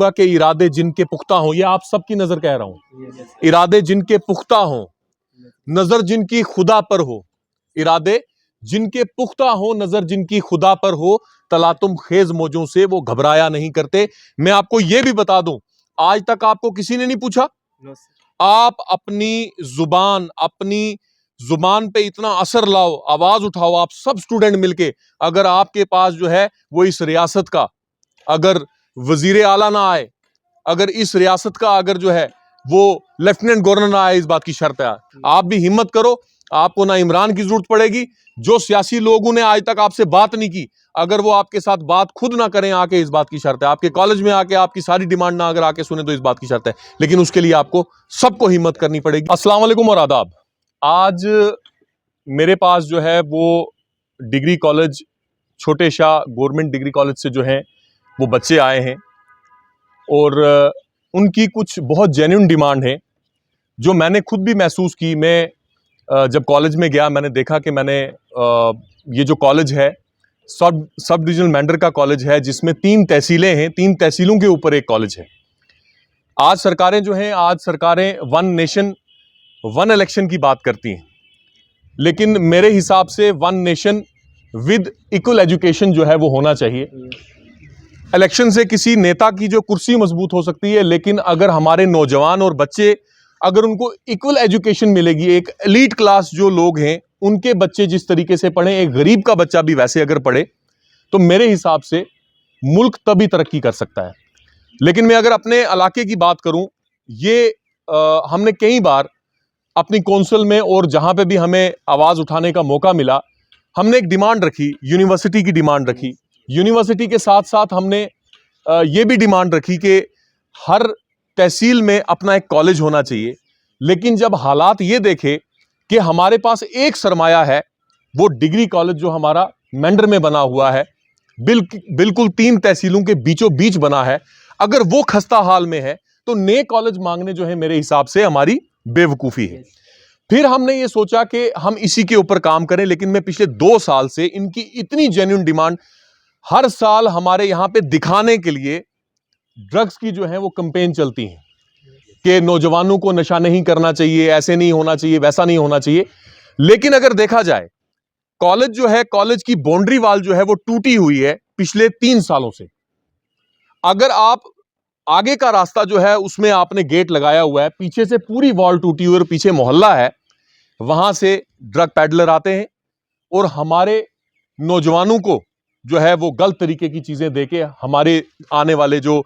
के इरादे जिनके पुख्ता हों, ये आप सबकी नजर कह रहा हूं, इरादे जिनके पुख्ता हों, नजर जिनकी खुदा पर हो, इरादे जिनके पुख्ता हो, नजर जिनकी खुदा पर हो, तलातुम खेज मौजों से वो घबराया नहीं करते। मैं आपको यह भी बता दूं, आज तक आपको किसी ने नहीं पूछा, आप अपनी जुबान पे इतना असर लाओ, आवाज उठाओ, आप सब स्टूडेंट मिलके, अगर आपके पास जो है वो इस रियासत का अगर वजीर आला ना आए, अगर इस रियासत का अगर जो है वो लेफ्टिनेंट गवर्नर ना आए, इस बात की शर्त है आप भी हिम्मत करो। आपको ना इमरान की जरूरत पड़ेगी, जो सियासी लोगों ने आज तक आपसे बात नहीं की, अगर वो आपके साथ बात खुद ना करें आके, इस बात की शर्त है, आपके कॉलेज में आके आपकी सारी डिमांड ना अगर आके सुने, तो इस बात की शर्त है, लेकिन उसके लिए आपको सबको हिम्मत करनी पड़ेगी। अस्सलाम वालेकुम और आदाब। आज मेरे पास जो है वो डिग्री कॉलेज छोटे शाह गवर्नमेंट डिग्री कॉलेज से जो है वो बच्चे आए हैं और उनकी कुछ बहुत जेन्युइन डिमांड है जो मैंने खुद भी महसूस की। मैं जब कॉलेज में गया, मैंने देखा कि ये जो कॉलेज है सब डिविजनल मैंडर का कॉलेज है, जिसमें 3 तहसीलें हैं, 3 तहसीलों के ऊपर एक कॉलेज है। आज सरकारें वन नेशन वन इलेक्शन की बात करती हैं, लेकिन मेरे हिसाब से one nation with equal education जो है वो होना चाहिए। इलेक्शन से किसी नेता की जो कुर्सी मजबूत हो सकती है, लेकिन अगर हमारे नौजवान और बच्चे, अगर उनको इक्वल एजुकेशन मिलेगी, एक एलीट क्लास जो लोग हैं उनके बच्चे जिस तरीके से पढ़ें, एक गरीब का बच्चा भी वैसे अगर पढ़े, तो मेरे हिसाब से मुल्क तभी तरक्की कर सकता है। लेकिन मैं अगर अपने इलाके की बात करूं, हमने कई बार अपनी कौंसिल में और जहां पे भी हमें आवाज उठाने का मौका मिला, हमने एक डिमांड रखी, यूनिवर्सिटी की डिमांड रखी। यूनिवर्सिटी के साथ साथ हमने ये भी डिमांड रखी कि हर तहसील में अपना एक कॉलेज होना चाहिए। लेकिन जब हालात ये देखे कि हमारे पास एक सरमाया है, वो डिग्री कॉलेज जो हमारा मेंढर में बना हुआ है, बिल्कुल 3 तहसीलों के बीचों बीच बना है, अगर वो खस्ता हाल में है, तो नए कॉलेज मांगने जो है मेरे हिसाब से हमारी बेवकूफ़ी है। फिर हमने ये सोचा कि हम इसी के ऊपर काम करें, लेकिन मैं पिछले 2 साल से इनकी इतनी जेन्युइन डिमांड, हर साल हमारे यहां पे दिखाने के लिए ड्रग्स की जो है वो कैंपेन चलती है कि नौजवानों को नशा नहीं करना चाहिए, ऐसे नहीं होना चाहिए, वैसा नहीं होना चाहिए। लेकिन अगर देखा जाए, कॉलेज जो है, कॉलेज की बाउंड्री वाल जो है वो टूटी हुई है पिछले 3 सालों से। अगर आप आगे का रास्ता जो है उसमें आपने गेट लगाया हुआ है, पीछे से पूरी वॉल टूटी हुई है और पीछे मोहल्ला है, वहां से ड्रग पैडलर आते हैं और हमारे नौजवानों को जो है वो गलत तरीके की चीजें देके हमारे आने वाले जो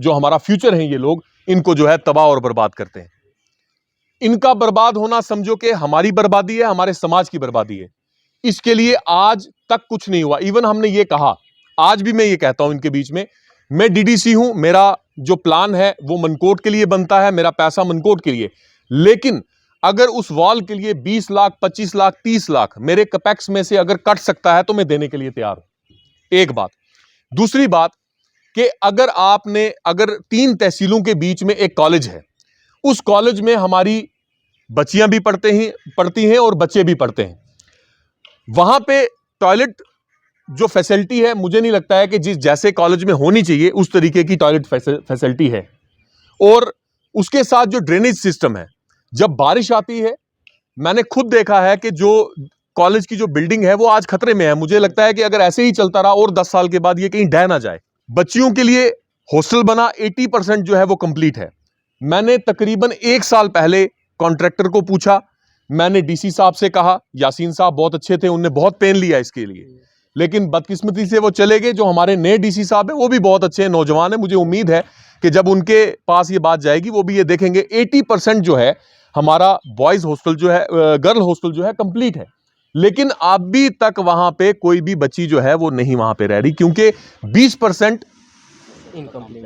हमारा फ्यूचर है, ये लोग इनको जो है तबाह और बर्बाद करते हैं। इनका बर्बाद होना समझो कि हमारी बर्बादी है, हमारे समाज की बर्बादी है। इसके लिए आज तक कुछ नहीं हुआ। इवन हमने ये कहा, आज भी मैं ये कहता हूं इनके बीच में, मैं डीडीसी हूं, मेरा जो प्लान है वो मनकोट के लिए बनता है, मेरा पैसा मनकोट के लिए, लेकिन अगर उस वॉल के लिए 20 लाख, 25 लाख, 30 लाख मेरे कैपेक्स में से अगर कट सकता है तो मैं देने के लिए तैयार हूं। एक बात। दूसरी बात कि अगर 3 तहसीलों के बीच में एक कॉलेज है, उस कॉलेज में हमारी बच्चियां भी पढ़ती हैं और बच्चे भी पढ़ते हैं, वहां पे टॉयलेट जो फैसिलिटी है, मुझे नहीं लगता है कि जैसे कॉलेज में होनी चाहिए उस तरीके की टॉयलेट फैसिलिटी है। और उसके साथ जो ड्रेनेज सिस्टम है, जब बारिश आती है, मैंने खुद देखा है कि जो कॉलेज की जो बिल्डिंग है वो आज खतरे में है। मुझे लगता है कि अगर ऐसे ही चलता रहा और 10 साल के बाद ये कहीं ढह ना जाए। बच्चियों के लिए हॉस्टल बना, 80% जो है वो कंप्लीट है। मैंने तकरीबन 1 साल पहले कॉन्ट्रैक्टर को पूछा, मैंने डीसी साहब से कहा, यासीन साहब बहुत अच्छे थे, उनने बहुत पेन लिया इसके लिए, लेकिन बदकिस्मती से वो चले गए। जो हमारे नए डीसी साहब है वो भी बहुत अच्छे हैं, नौजवान है। मुझे उम्मीद है कि जब उनके पास ये बात जाएगी वो भी ये देखेंगे 80% जो है हमारा बॉयज हॉस्टल जो है, गर्ल हॉस्टल जो है कंप्लीट है। लेकिन अभी तक वहां पे कोई भी बच्ची जो है वो नहीं वहां पे रह रही, क्योंकि 20%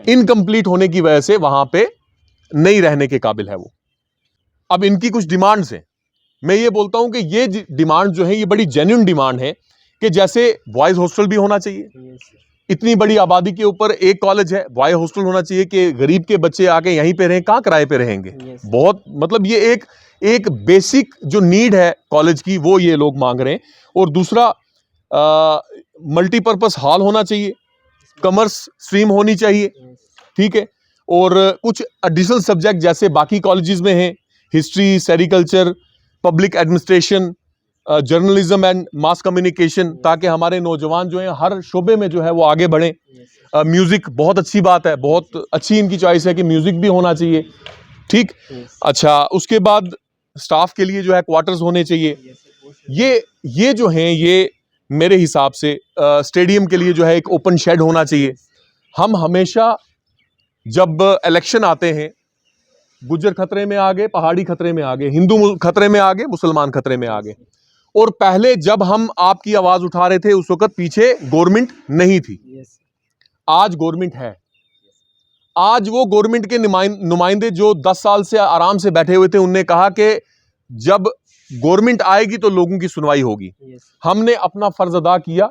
इनकम्प्लीट होने की वजह से वहां पे नहीं रहने के काबिल है वो। अब इनकी कुछ डिमांड्स हैं, मैं ये बोलता हूं कि ये डिमांड जो है ये बड़ी जेन्युइन डिमांड है कि जैसे बॉयज हॉस्टल भी होना चाहिए, इतनी बड़ी आबादी के ऊपर एक कॉलेज है, बॉय हॉस्टल होना चाहिए कि गरीब के बच्चे आके यहीं पे रहें, कहां किराए पे रहेंगे। बहुत मतलब ये एक बेसिक जो नीड है कॉलेज की, वो ये लोग मांग रहे हैं। और दूसरा, मल्टीपर्पस हॉल होना चाहिए, कॉमर्स स्ट्रीम होनी चाहिए, ठीक है। और कुछ एडिशनल सब्जेक्ट जैसे बाकी कॉलेजेस में हैं, history, sericulture, public administration, journalism and mass communication, ताकि हमारे नौजवान जो हैं हर शोबे में जो है वो आगे बढ़ें। म्यूजिक बहुत अच्छी बात है, बहुत अच्छी इनकी चॉइस है कि म्यूजिक भी होना चाहिए, ठीक। अच्छा, उसके बाद स्टाफ के लिए जो है क्वार्टर्स होने चाहिए। ये जो हैं, ये मेरे हिसाब से स्टेडियम के लिए जो है एक ओपन शेड होना चाहिए। हम हमेशा जब इलेक्शन आते हैं, गुज्जर खतरे में आ गए, पहाड़ी खतरे में आ गए, हिंदू खतरे में आ गए, मुसलमान खतरे में आ गए। और पहले जब हम आपकी आवाज उठा रहे थे उस वक्त पीछे गवर्नमेंट नहीं थी, आज गवर्नमेंट है। आज वो गवर्नमेंट के नुमाइंदे जो 10 साल से आराम से बैठे हुए थे, उनने कहा कि जब गवर्नमेंट आएगी तो लोगों की सुनवाई होगी। हमने अपना फर्ज अदा किया।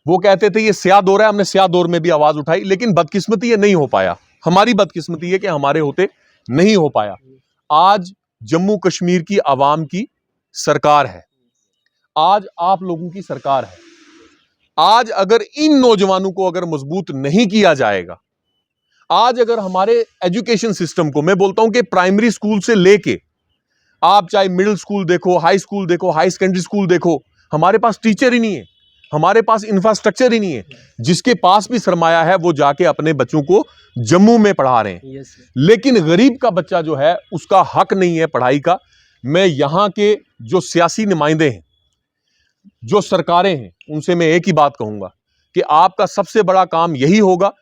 वो कहते थे ये स्याह दौर है, हमने स्याह दौर में भी आवाज उठाई, लेकिन बदकिस्मती ये नहीं हो पाया। हमारी बदकिस्मती है कि हमारे होते नहीं हो पाया। आज जम्मू कश्मीर की आवाम की सरकार है, आज आप लोगों की सरकार है। आज अगर इन नौजवानों को अगर मजबूत नहीं किया जाएगा, आज अगर हमारे एजुकेशन सिस्टम को, मैं बोलता हूं कि प्राइमरी स्कूल से लेके आप चाहे मिडिल स्कूल देखो, हाई स्कूल देखो, हाई सेकेंडरी स्कूल देखो, हमारे पास टीचर ही नहीं है, हमारे पास इंफ्रास्ट्रक्चर ही नहीं है। जिसके पास भी सरमाया है वो जाके अपने बच्चों को जम्मू में पढ़ा रहे हैं, लेकिन गरीब का बच्चा जो है उसका हक नहीं है पढ़ाई का। मैं यहां के जो सियासी नुमाइंदे हैं, जो सरकारें हैं, उनसे मैं एक ही बात कहूंगा कि आपका सबसे बड़ा काम यही होगा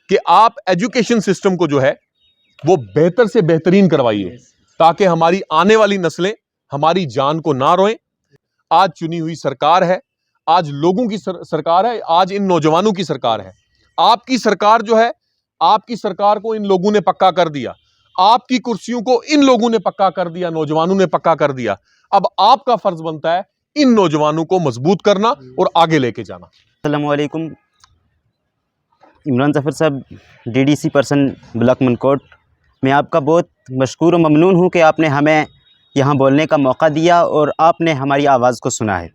कि आप एजुकेशन सिस्टम को जो है वो बेहतर से बेहतरीन करवाइए, ताकि हमारी आने वाली नस्लें हमारी जान को ना रोएं। आज चुनी हुई सरकार है, आज लोगों की सरकार है, आज इन नौजवानों की सरकार है। आपकी सरकार जो है, आपकी सरकार को इन लोगों ने पक्का कर दिया, आपकी कुर्सियों को इन लोगों ने पक्का कर दिया, नौजवानों ने पक्का कर दिया। अब आपका फर्ज बनता है इन नौजवानों को मजबूत करना और आगे लेके जाना। अस्सलाम वालेकुम। इमरान ज़फ़र साहब, डीडीसी पर्सन ब्लॉक मनकोट, मैं आपका बहुत मशकूर और ममनून हूँ कि आपने हमें यहाँ बोलने का मौका दिया और आपने हमारी आवाज़ को सुना है।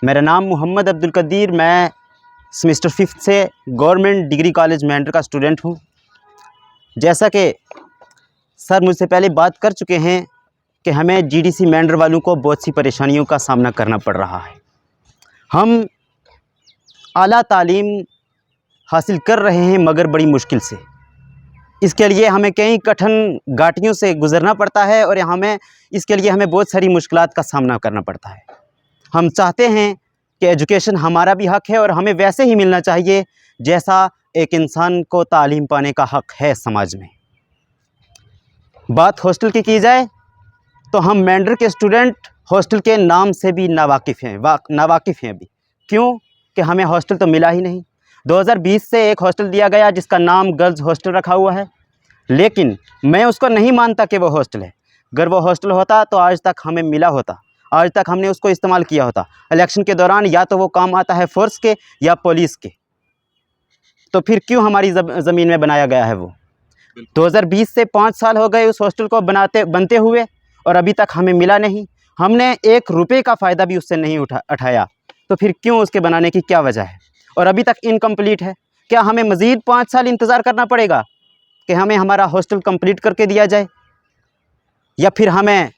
मेरा नाम मोहम्मद अब्दुल कदीर, मैं सेमेस्टर 5 से गवर्नमेंट डिग्री कॉलेज मेंढर का स्टूडेंट हूँ। जैसा कि सर मुझसे पहले बात कर चुके हैं कि हमें जीडीसी मेंढर वालों को बहुत सी परेशानियों का सामना करना पड़ रहा है। हम आला तालीम हासिल कर रहे हैं मगर बड़ी मुश्किल से। इसके लिए हमें कई कठिन घाटियों से गुज़रना पड़ता है और इसके लिए हमें बहुत सारी मुश्किलात का सामना करना पड़ता है। हम चाहते हैं कि एजुकेशन हमारा भी हक़ है और हमें वैसे ही मिलना चाहिए जैसा एक इंसान को तालीम पाने का हक़ है समाज में। बात हॉस्टल की जाए तो हम मेंढर के स्टूडेंट हॉस्टल के नाम से भी नावाकिफ़ हैं अभी। क्यों कि हमें हॉस्टल तो मिला ही नहीं। 2020 से एक हॉस्टल दिया गया जिसका नाम गर्ल्स हॉस्टल रखा हुआ है, लेकिन मैं उसको नहीं मानता कि वो हॉस्टल है। अगर वो हॉस्टल होता तो आज तक हमें मिला होता, आज तक हमने उसको इस्तेमाल किया होता। इलेक्शन के दौरान या तो वो काम आता है फोर्स के या पुलिस के, तो फिर क्यों हमारी ज़मीन में बनाया गया है वो। 2020 से 5 साल हो गए उस हॉस्टल को बनते हुए और अभी तक हमें मिला नहीं। हमने 1 रुपये का फ़ायदा भी उससे नहीं उठाया, तो फिर क्यों उसके बनाने की क्या वजह है। और अभी तक इनकम्प्लीट है। क्या हमें मज़ीद 5 साल इंतज़ार करना पड़ेगा कि हमें हमारा हॉस्टल कंप्लीट करके दिया जाए, या फिर हमें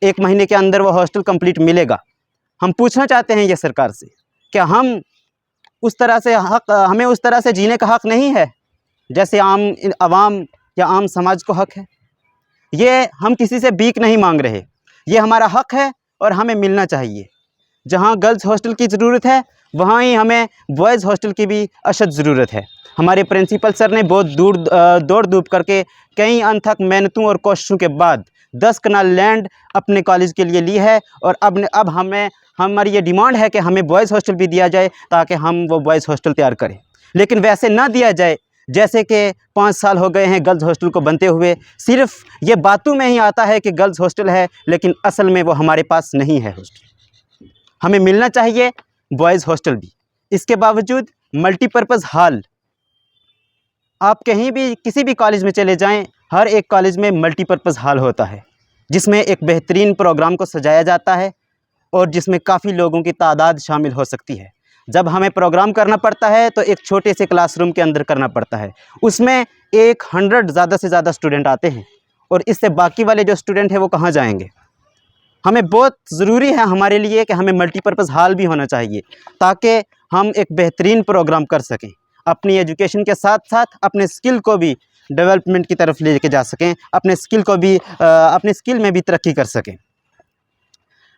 1 महीने के अंदर वो हॉस्टल कंप्लीट मिलेगा। हम पूछना चाहते हैं ये सरकार से, क्या हम उस तरह से हमें उस तरह से जीने का हक़ नहीं है जैसे आवाम या आम समाज को हक़ है। ये हम किसी से भीख नहीं मांग रहे, ये हमारा हक़ है और हमें मिलना चाहिए। जहाँ गर्ल्स हॉस्टल की ज़रूरत है वहाँ ही हमें बॉयज़ हॉस्टल की भी अशद ज़रूरत है। हमारे प्रिंसिपल सर ने बहुत दौड़ धूप करके कई अनथक मेहनतों और कोशिशों के बाद 10 कनाल लैंड अपने कॉलेज के लिए ली है और अब हमारी ये डिमांड है कि हमें बॉयज़ हॉस्टल भी दिया जाए ताकि हम वो बॉयज़ हॉस्टल तैयार करें। लेकिन वैसे ना दिया जाए जैसे कि 5 साल हो गए हैं गर्ल्स हॉस्टल को बनते हुए। सिर्फ ये बातों में ही आता है कि गर्ल्स हॉस्टल है, लेकिन असल में वो हमारे पास नहीं है हॉस्टल। हमें मिलना चाहिए बॉयज़ हॉस्टल भी। इसके बावजूद मल्टीपर्पज़ हॉल, आप कहीं भी किसी भी कॉलेज में चले जाएं, हर एक कॉलेज में मल्टीपर्पज़ हॉल होता है जिसमें एक बेहतरीन प्रोग्राम को सजाया जाता है और जिसमें काफ़ी लोगों की तादाद शामिल हो सकती है। जब हमें प्रोग्राम करना पड़ता है तो एक छोटे से क्लासरूम के अंदर करना पड़ता है, उसमें 100 ज़्यादा से ज़्यादा स्टूडेंट आते हैं और इससे बाकी वाले जो स्टूडेंट हैं वो कहाँ जाएंगे। हमें बहुत ज़रूरी है हमारे लिए कि हमें मल्टीपर्पज़ हॉल भी होना चाहिए ताकि हम एक बेहतरीन प्रोग्राम कर सकें, अपनी एजुकेशन के साथ साथ अपने स्किल को भी डेवलपमेंट की तरफ लेके जा सकें, अपने स्किल को भी अपने स्किल में भी तरक्की कर सकें।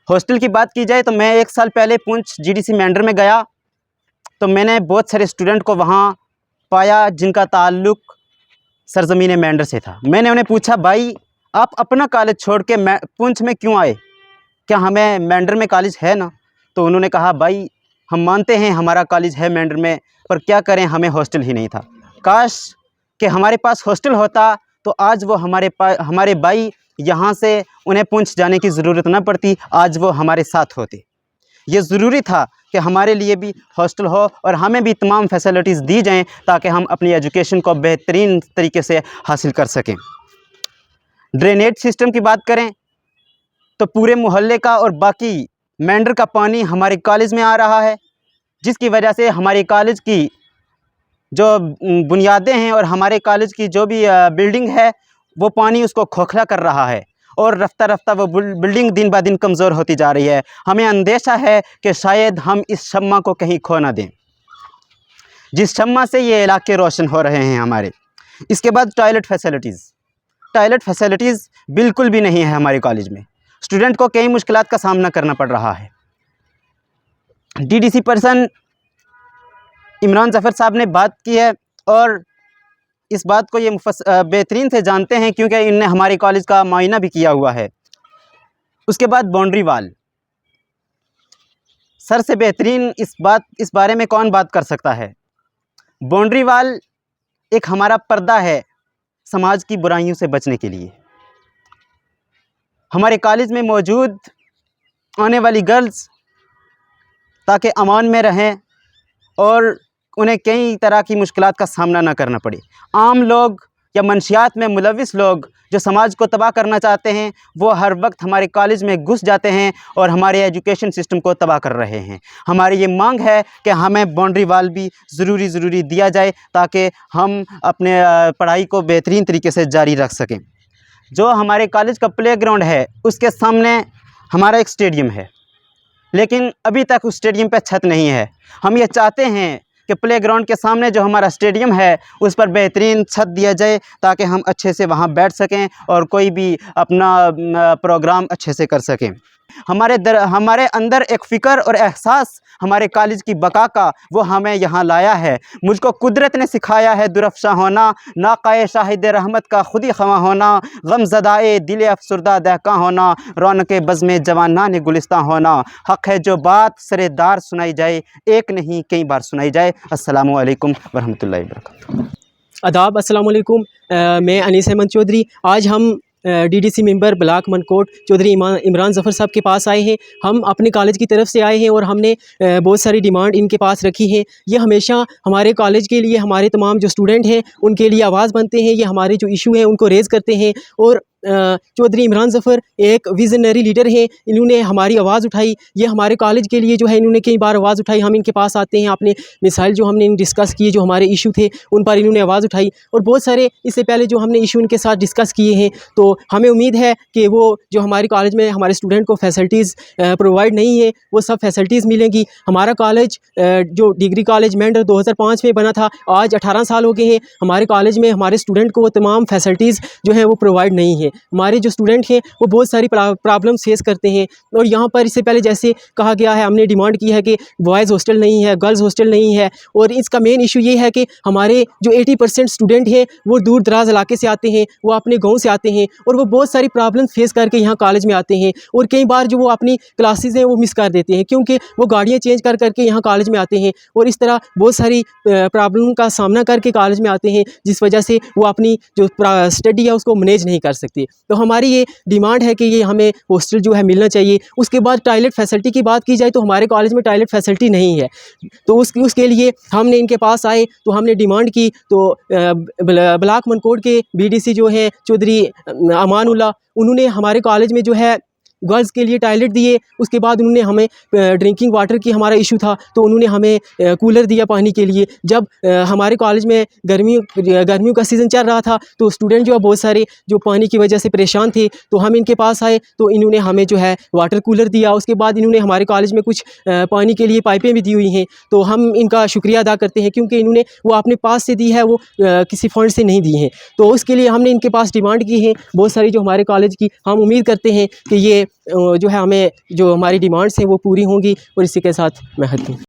हॉस्टल की बात की जाए तो मैं 1 साल पहले पुंछ GDC मेंढर में गया तो मैंने बहुत सारे स्टूडेंट को वहाँ पाया जिनका ताल्लुक़ सरज़मीन मेंढर से था। मैंने उन्हें पूछा, भाई आप अपना कॉलेज छोड़ के पुंछ में क्यों आए, क्या हमें मेंढर में कॉलेज है ना? तो उन्होंने कहा, भाई हम मानते हैं हमारा कॉलेज है मेंढर में, पर क्या करें हमें हॉस्टल ही नहीं था। काश कि हमारे पास हॉस्टल होता तो आज वो हमारे भाई यहाँ से उन्हें पुंछ जाने की ज़रूरत न पड़ती, आज वो हमारे साथ होते। ये ज़रूरी था कि हमारे लिए भी हॉस्टल हो और हमें भी तमाम फैसिलिटीज़ दी जाएं ताकि हम अपनी एजुकेशन को बेहतरीन तरीके से हासिल कर सकें। ड्रेनेज सिस्टम की बात करें तो पूरे मोहल्ले का और बाकी मेंढर का पानी हमारे कॉलेज में आ रहा है, जिसकी वजह से हमारे कॉलेज की जो बुनियादें हैं और हमारे कॉलेज की जो भी बिल्डिंग है वो पानी उसको खोखला कर रहा है और रफ्ता रफ्ता वो बिल्डिंग दिन ब दिन कमज़ोर होती जा रही है। हमें अंदेशा है कि शायद हम इस शम्मा को कहीं खो ना दें, जिस शम्मा से ये इलाके रोशन हो रहे हैं हमारे। इसके बाद टॉयलेट फैसिलिटीज़ बिल्कुल भी नहीं है हमारे कॉलेज में। स्टूडेंट को कई मुश्किलात का सामना करना पड़ रहा है। DDC पर्सन इमरान ज़फ़र साहब ने बात की है और इस बात को ये बेहतरीन से जानते हैं क्योंकि इनने हमारे कॉलेज का मुआयना भी किया हुआ है। उसके बाद बाउंड्री वाल, सर से बेहतरीन इस बारे में कौन बात कर सकता है। बाउंड्री वाल एक हमारा पर्दा है समाज की बुराइयों से बचने के लिए। हमारे कॉलेज में मौजूद आने वाली गर्ल्स ताकि अमान में रहें और उन्हें कई तरह की मुश्किलात का सामना ना करना पड़े। आम लोग या मंशियात में मुलविस लोग जो समाज को तबाह करना चाहते हैं वो हर वक्त हमारे कॉलेज में घुस जाते हैं और हमारे एजुकेशन सिस्टम को तबाह कर रहे हैं। हमारी ये मांग है कि हमें बाउंड्री वाल भी ज़रूरी दिया जाए ताकि हम अपने पढ़ाई को बेहतरीन तरीके से जारी रख सकें। जो हमारे कॉलेज का प्लेग्राउंड है उसके सामने हमारा एक स्टेडियम है, लेकिन अभी तक उस स्टेडियम पर छत नहीं है। हम ये चाहते हैं कि प्लेग्राउंड के सामने जो हमारा स्टेडियम है उस पर बेहतरीन छत दिया जाए ताकि हम अच्छे से वहाँ बैठ सकें और कोई भी अपना प्रोग्राम अच्छे से कर सकें। हमारे अंदर एक फ़िक्र और एहसास हमारे कॉलेज की बका का वो हमें यहाँ लाया है। मुझको कुदरत ने सिखाया है दुरफ़शा होना, नाक़ाए शाहिद रहमत का खुद ही खवा होना, गमज़दाए दिल अफसरदा दहका होना, रौनक़े बज़्म जवानान गुलिस्तां होना। हक़ है जो बात सरेदार सुनाई जाए, एक नहीं कई बार सुनाई जाए। अस्सलामु अलैकुम वरहमतुल्लाहि वबरकातुहू। आदाब, अस्सलाम वालेकुम। मैं अनीस अहमद चौधरी। आज हम DDC member block Mankot Chaudhary Imran Zafar साहब के पास आए हैं। हम अपने कॉलेज की तरफ से आए हैं और हमने बहुत सारी डिमांड इनके पास रखी है। ये हमेशा हमारे कॉलेज के लिए, हमारे तमाम जो स्टूडेंट हैं उनके लिए आवाज़ बनते हैं। ये हमारे जो इशू हैं उनको रेज़ करते हैं और चौधरी इमरान ज़फ़र एक विज़नरी लीडर हैं। इन्होंने हमारी आवाज़ उठाई, ये हमारे कॉलेज के लिए जो है इन्होंने कई बार आवाज़ उठाई। हम इनके पास आते हैं, अपने मिसाइल जो हमने डिस्कस किए, जो हमारे इशू थे उन पर इन्होंने आवाज़ उठाई और बहुत सारे इससे पहले जो हमने इशू इनके साथ डिस्कस किए हैं। तो हमें उम्मीद है कि वो जो हमारे कॉलेज में हमारे स्टूडेंट को फैसिलिटीज़ प्रोवाइड नहीं है वो सब फैसिलिटीज़ मिलेंगी। हमारा कॉलेज जो डिग्री कॉलेज मेंढर 2005 में बना था, आज 18 साल हो गए हैं। हमारे कॉलेज में हमारे स्टूडेंट को वो तमाम फैसिलिटीज़ जो है वो प्रोवाइड नहीं है। हमारे जो स्टूडेंट हैं वो बहुत सारी प्रॉब्लम्स फेस करते हैं और यहाँ पर इससे पहले जैसे कहा गया है, हमने डिमांड की है कि बॉयज़ हॉस्टल नहीं है, गर्ल्स हॉस्टल नहीं है और इसका मेन इशू ये है कि हमारे जो 80% स्टूडेंट हैं वो दूर दराज इलाके से आते हैं, वो अपने गाँव से आते हैं और वो बहुत सारी प्रॉब्लम्स फेस करके यहाँ कॉलेज में आते हैं और कई बार जो वो अपनी क्लासेस हैं वो मिस कर देते हैं क्योंकि वो गाड़ियाँ चेंज कर करके यहाँ कॉलेज में आते हैं और इस तरह बहुत सारी प्रॉब्लम का सामना करके कॉलेज में आते हैं, जिस वजह से वो अपनी जो स्टडी है उसको मैनेज नहीं कर सकते। तो हमारी ये डिमांड है कि ये हमें हॉस्टल जो है मिलना चाहिए। उसके बाद टॉयलेट फैसिलिटी की बात की जाए तो हमारे कॉलेज में टॉयलेट फैसिलिटी नहीं है, तो उसके लिए हमने इनके पास आए तो हमने डिमांड की। तो ब्लॉक मनकोट के BDC जो है चौधरी अमानुल्लाह, उन्होंने हमारे कॉलेज में जो है गर्ल्स के लिए टॉयलेट दिए। उसके बाद उन्होंने हमें ड्रिंकिंग वाटर की हमारा इशू था तो उन्होंने हमें कूलर दिया पानी के लिए। जब हमारे कॉलेज में गर्मियों का सीज़न चल रहा था तो स्टूडेंट जो है बहुत सारे जो पानी की वजह से परेशान थे, तो हम इनके पास आए तो इन्होंने हमें जो है वाटर कूलर दिया। उसके बाद इन्होंने हमारे कॉलेज में कुछ पानी के लिए पाइपें भी दी हुई हैं, तो हम इनका शुक्रिया अदा करते हैं क्योंकि इन्होंने वो अपने पास से दी है, वो किसी फंड से नहीं दी हैं। तो उसके लिए हमने इनके पास डिमांड की है बहुत सारी जो हमारे कॉलेज की। हम उम्मीद करते हैं कि ये जो है हमें जो हमारी डिमांड्स हैं वो पूरी होंगी। और इसी के साथ मैं हूँ।